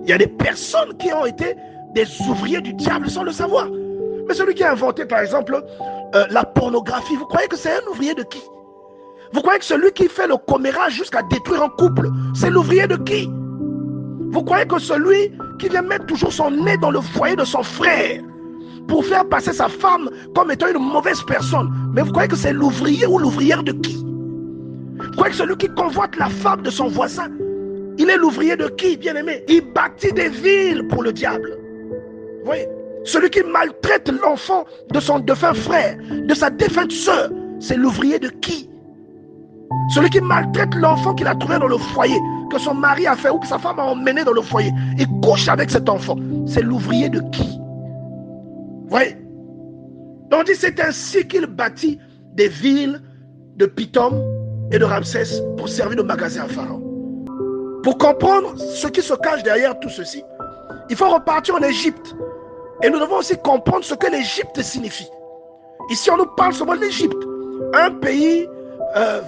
Il y a des personnes qui ont été des ouvriers du diable sans le savoir. Mais celui qui a inventé, par exemple, la pornographie, vous croyez que c'est un ouvrier de qui? Vous croyez que celui qui fait le commérage jusqu'à détruire un couple, c'est l'ouvrier de qui? Vous croyez que celui qui vient mettre toujours son nez dans le foyer de son frère pour faire passer sa femme comme étant une mauvaise personne, mais vous croyez que c'est l'ouvrier ou l'ouvrière de qui? Vous croyez que celui qui convoite la femme de son voisin, il est l'ouvrier de qui, bien-aimé? Il bâtit des villes pour le diable. Vous voyez? Celui qui maltraite l'enfant de son défunt frère, de sa défunte soeur, c'est l'ouvrier de qui? Celui qui maltraite l'enfant qu'il a trouvé dans le foyer, que son mari a fait ou que sa femme a emmené dans le foyer, il couche avec cet enfant, c'est l'ouvrier de qui? Vous voyez? On dit c'est ainsi qu'il bâtit des villes de Pithom et de Ramsès pour servir de magasin à Pharaon. Pour comprendre ce qui se cache derrière tout ceci, il faut repartir en Égypte. Et nous devons aussi comprendre ce que l'Égypte signifie. Ici, on nous parle seulement de l'Égypte. Un pays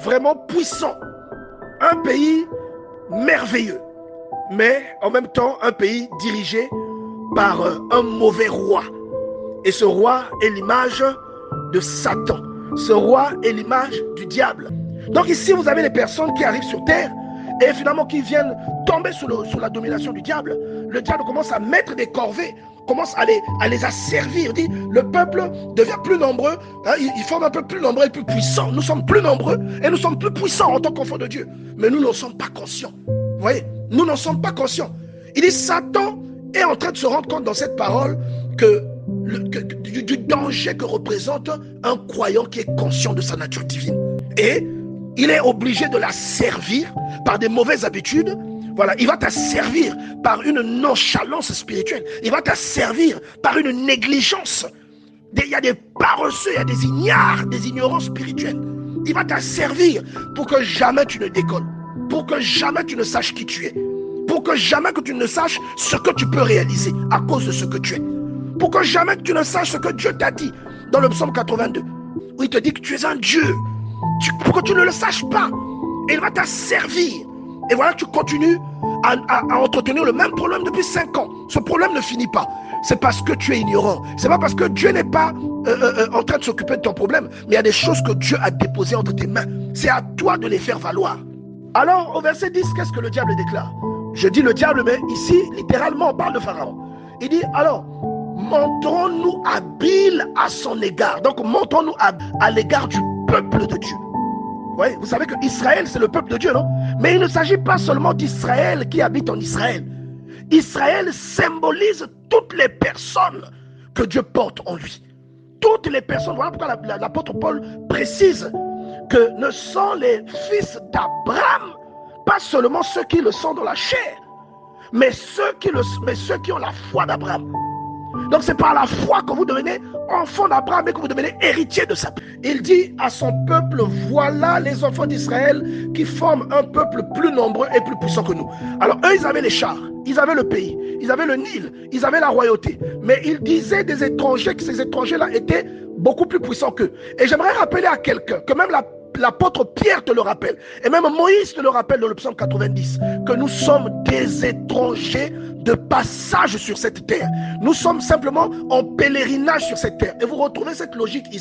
vraiment puissant. Un pays merveilleux. Mais en même temps, un pays dirigé par un mauvais roi. Et ce roi est l'image de Satan. Ce roi est l'image du diable. Donc ici, vous avez les personnes qui arrivent sur terre et finalement qui viennent tomber sous la domination du diable. Le diable commence à mettre des corvées, commence à les asservir. Dit, le peuple devient plus nombreux, hein, il forme un peu plus nombreux et plus puissants. Nous sommes plus nombreux et nous sommes plus puissants en tant qu'enfants de Dieu. Mais nous n'en sommes pas conscients. Vous voyez, nous n'en sommes pas conscients. Il dit, Satan est en train de se rendre compte dans cette parole du danger que représente un croyant qui est conscient de sa nature divine. Et il est obligé de la servir par des mauvaises habitudes. Voilà, il va t'asservir par une nonchalance spirituelle. Il va t'asservir par une négligence. Il y a des paresseux, il y a des ignares, des ignorants spirituels. Il va t'asservir pour que jamais tu ne décolles. Pour que jamais tu ne saches qui tu es. Pour que jamais que tu ne saches ce que tu peux réaliser à cause de ce que tu es. Pour que jamais tu ne saches ce que Dieu t'a dit dans le psaume 82. Où il te dit que tu es un Dieu. Pour que tu ne le saches pas. Et il va t'asservir. Et voilà, tu continues à entretenir le même problème depuis 5 ans. Ce problème ne finit pas. C'est parce que tu es ignorant. C'est pas parce que Dieu n'est pas en train de s'occuper de ton problème. Mais il y a des choses que Dieu a déposées entre tes mains. C'est à toi de les faire valoir. Alors, au verset 10, qu'est-ce que le diable déclare? Je dis le diable, mais ici, littéralement, on parle de Pharaon. Il dit, alors, montrons-nous habiles à son égard. Donc, montrons-nous à l'égard du peuple de Dieu. Ouais, vous savez que Israël, c'est le peuple de Dieu, non? Mais il ne s'agit pas seulement d'Israël qui habite en Israël. Israël symbolise toutes les personnes que Dieu porte en lui. Toutes les personnes. Voilà pourquoi l'apôtre Paul précise que ne sont les fils d'Abraham pas seulement ceux qui le sont dans la chair, mais ceux qui ont la foi d'Abraham. Donc c'est par la foi que vous devenez enfant d'Abraham et que vous devenez héritier de ça. Il dit à son peuple, voilà les enfants d'Israël qui forment un peuple plus nombreux et plus puissant que nous. Alors eux, ils avaient les chars, ils avaient le pays, ils avaient le Nil, ils avaient la royauté. Mais ils disaient des étrangers que ces étrangers-là étaient beaucoup plus puissants qu'eux. Et j'aimerais rappeler à quelqu'un que même l'apôtre Pierre te le rappelle, et même Moïse te le rappelle dans le psaume 90, que nous sommes des étrangers de passage sur cette terre. Nous sommes simplement en pèlerinage sur cette terre. Et vous retrouvez cette logique ici.